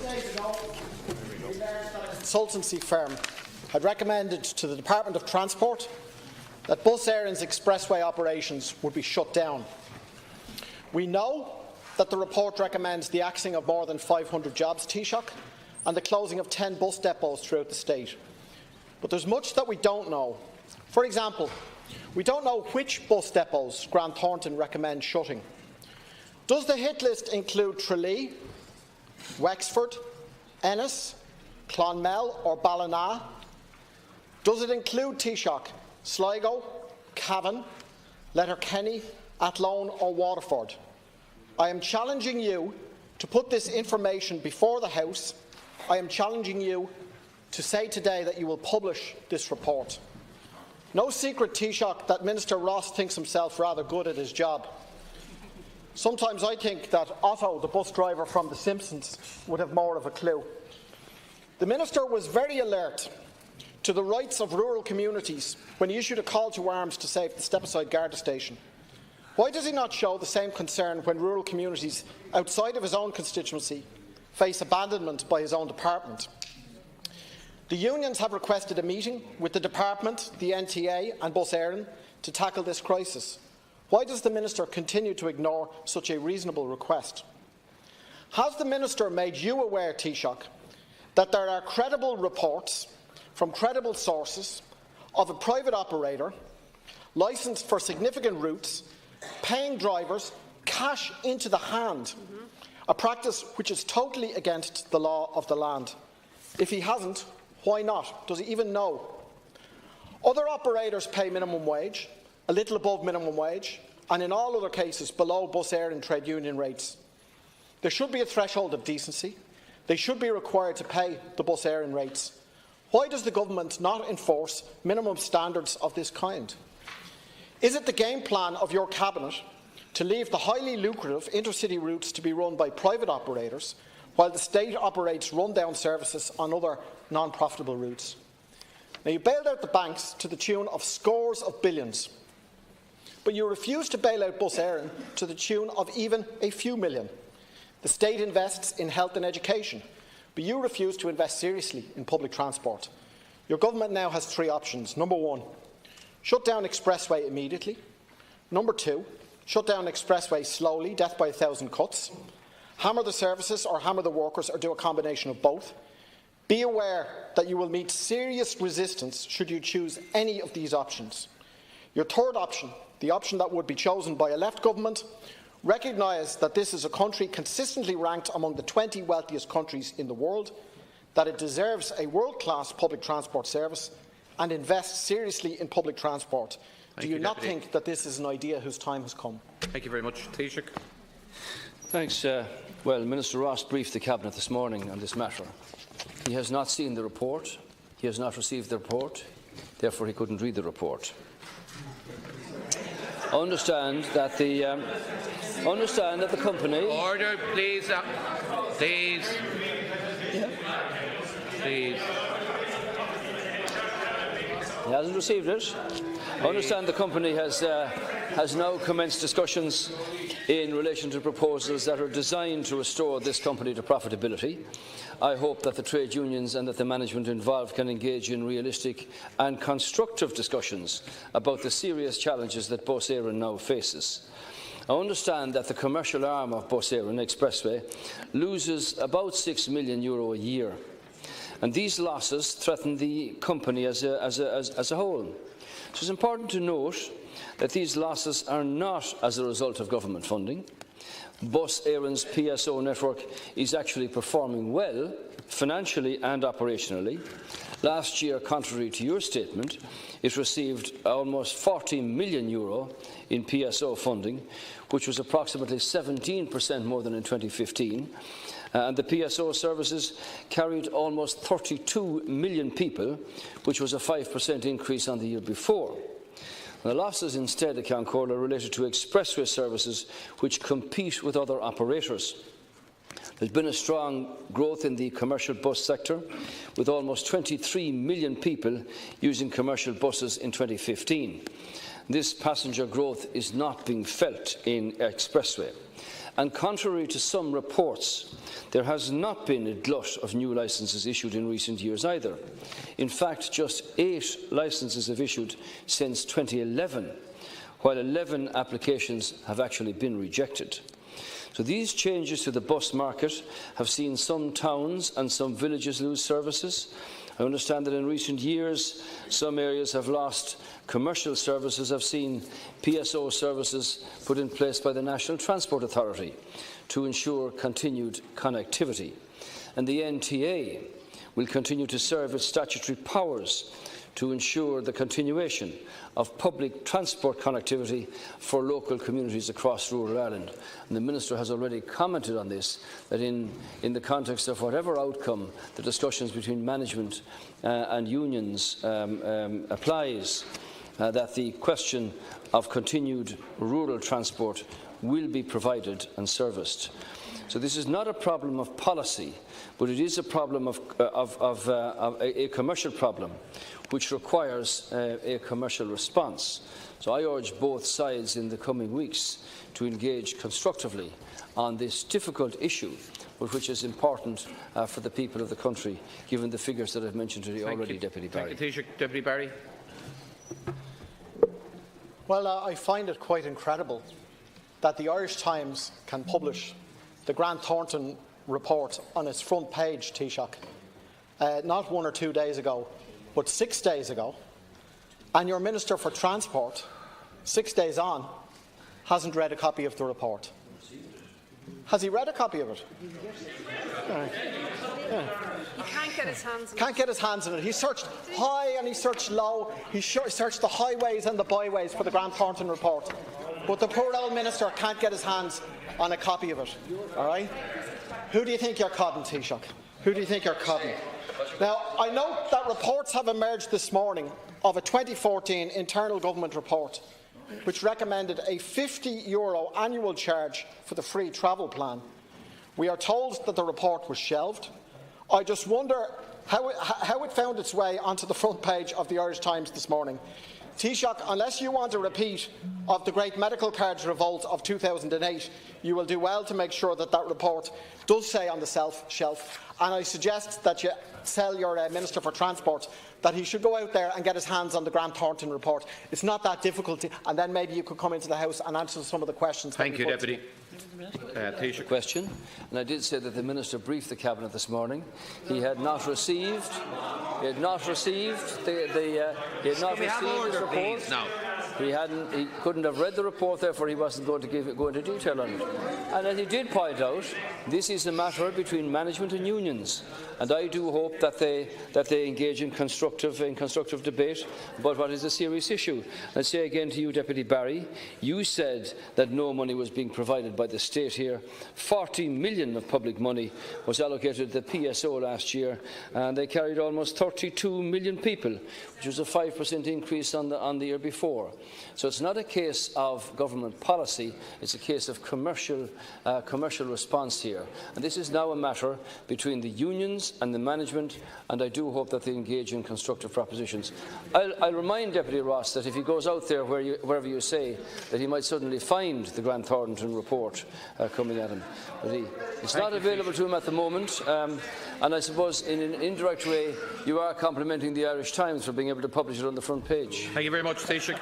days ago, we learned that a consultancy firm had recommended to the Department of Transport that Bus Eireann's expressway operations would be shut down. We know that the report recommends the axing of more than 500 jobs, Taoiseach, and the closing of 10 bus depots throughout the state. But there's much that we don't know. For example, we don't know which bus depots Grant Thornton recommends shutting. Does the hit list include Tralee, Wexford, Ennis, Clonmel or Ballina? Does it include Taoiseach, Sligo, Cavan, Letterkenny, Athlone or Waterford? I am challenging you to put this information before the House. I am challenging you to say today that you will publish this report. No secret, Taoiseach, that Minister Ross thinks himself rather good at his job. Sometimes I think that Otto, the bus driver from The Simpsons, would have more of a clue. The Minister was very alert to the rights of rural communities when he issued a call to arms to save the Stepaside Garda station. Why does he not show the same concern when rural communities outside of his own constituency face abandonment by his own department? The unions have requested a meeting with the department, the NTA and Bus Eireann to tackle this crisis. Why does the Minister continue to ignore such a reasonable request? Has the Minister made you aware, Taoiseach, that there are credible reports from credible sources of a private operator licensed for significant routes paying drivers cash into the hand, a practice which is totally against the law of the land? If he hasn't, why not? Does he even know? Other operators pay minimum wage, a little above minimum wage, and in all other cases below Bus Eireann trade union rates. There should be a threshold of decency. They should be required to pay the Bus Eireann rates. Why does the government not enforce minimum standards of this kind? Is it the game plan of your cabinet to leave the highly lucrative intercity routes to be run by private operators while the state operates run-down services on other non-profitable routes? Now, you bailed out the banks to the tune of scores of billions, but you refuse to bail out Bus Eireann to the tune of even a few million. The state invests in health and education, but you refuse to invest seriously in public transport. Your government now has three options. Number one, shut down Expressway immediately. Number two, shut down Expressway slowly, death by 1,000 cuts. Hammer the services or hammer the workers, or do a combination of both. Be aware that you will meet serious resistance should you choose any of these options. Your third option, the option that would be chosen by a left government, recognise that this is a country consistently ranked among the 20 wealthiest countries in the world, that it deserves a world-class public transport service, and invest seriously in public transport. Do you not think that this is an idea whose time has come? Thank you very much. Taoiseach. Thanks. Well, Minister Ross briefed the Cabinet this morning on this matter. He has not seen the report. He has not received the report. Therefore, he couldn't read the report. Understand that the company. Order, please. Please. Yeah. Please. He hasn't received it. I understand the company has now commenced discussions in relation to proposals that are designed to restore this company to profitability. I hope that the trade unions and that the management involved can engage in realistic and constructive discussions about the serious challenges that Bus Eireann now faces. I understand that the commercial arm of Bus Eireann Expressway loses about €6 million a year, and these losses threaten the company as a whole. So it's important to note that these losses are not as a result of government funding. Bus Eireann's PSO network is actually performing well, financially and operationally. Last year, contrary to your statement, it received almost €40 million in PSO funding, which was approximately 17% more than in 2015. And the PSO services carried almost 32 million people, which was a 5% increase on the year before. The losses instead, Count Call, are related to expressway services which compete with other operators. There's been a strong growth in the commercial bus sector, with almost 23 million people using commercial buses in 2015. This passenger growth is not being felt in expressway. And contrary to some reports, there has not been a glut of new licences issued in recent years either. In fact, just 8 licences have issued since 2011, while 11 applications have actually been rejected. So these changes to the bus market have seen some towns and some villages lose services. I understand that in recent years, some areas have lost commercial services, have seen PSO services put in place by the National Transport Authority to ensure continued connectivity. And the NTA will continue to serve its statutory powers to ensure the continuation of public transport connectivity for local communities across rural Ireland. And the Minister has already commented on this, that in the context of whatever outcome the discussions between management and unions applies, that the question of continued rural transport will be provided and serviced. So this is not a problem of policy, but it is a problem of a commercial problem, which requires a commercial response. So I urge both sides in the coming weeks to engage constructively on this difficult issue, but which is important for the people of the country, given the figures that I've mentioned today already, Deputy Barry. Thank you, Taoiseach. Deputy Barry. Well, I find it quite incredible that the Irish Times can publish the Grant Thornton report on its front page, Taoiseach, not 1 or 2 days ago, but 6 days ago, and your Minister for Transport, 6 days on, hasn't read a copy of the report. Has he read a copy of it? Yeah. He can't get his hands on it. Can't get his hands on it. He searched high and he searched low. He searched the highways and the byways for the Grant Thornton report. But the poor old Minister can't get his hands on a copy of it. All right? Who do you think you're codding, Taoiseach? Who do you think you're codding? Now, I note that reports have emerged this morning of a 2014 internal government report which recommended a €50 annual charge for the free travel plan. We are told that the report was shelved. I just wonder how it found its way onto the front page of the Irish Times this morning. Taoiseach, unless you want a repeat of the great medical cards revolt of 2008, you will do well to make sure that that report does say on the shelf. And I suggest that you tell your Minister for Transport that he should go out there and get his hands on the Grant Thornton report. It's not that difficult, and then maybe you could come into the House and answer some of the questions. Thank you, Deputy. Taoiseach. Question, and I did say that the Minister briefed the Cabinet this morning. He had not received. He had not received the. He had not received his report. He couldn't have read the report, therefore he wasn't going to go into detail on it. And as he did point out, this is a matter between management and unions, and I do hope that they engage in constructive debate about what is a serious issue. I say again to you, Deputy Barry, you said that no money was being provided by the state here. 40 million of public money was allocated to the PSO last year, and they carried almost 32 million people, which was a 5% increase on the year before. So it's not a case of government policy, it's a case of commercial response here. And this is now a matter between the unions and the management, and I do hope that they engage in constructive propositions. I'll remind Deputy Ross that if he goes out there wherever you say, that he might suddenly find the Grant Thornton report coming at him. But it's not available to him at the moment, and I suppose in an indirect way you are complimenting the Irish Times for being able to publish it on the front page. Thank you very much, Taoiseach.